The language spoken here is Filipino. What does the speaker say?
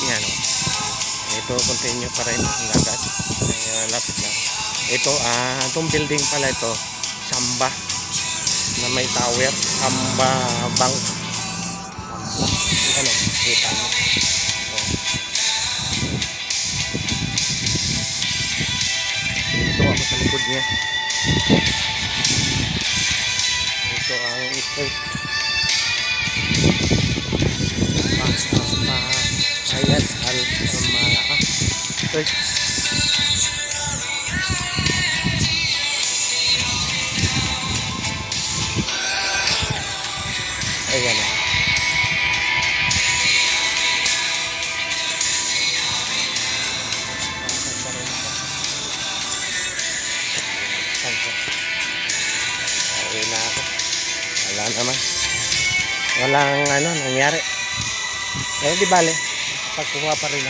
Yan o. Ito, continue pa rin ang lagat. Lapit na. Ito, itong building pala ito, Samba, na may tower, Samba Bank. Ano, kita mo. Dito ako sa likod niya. Ito ang street. Ayat al-Malaa. Ayan na. Uwi na ako. Wala naman. Walang nangyari. Eh di bale. Pagkuha pa rin ako.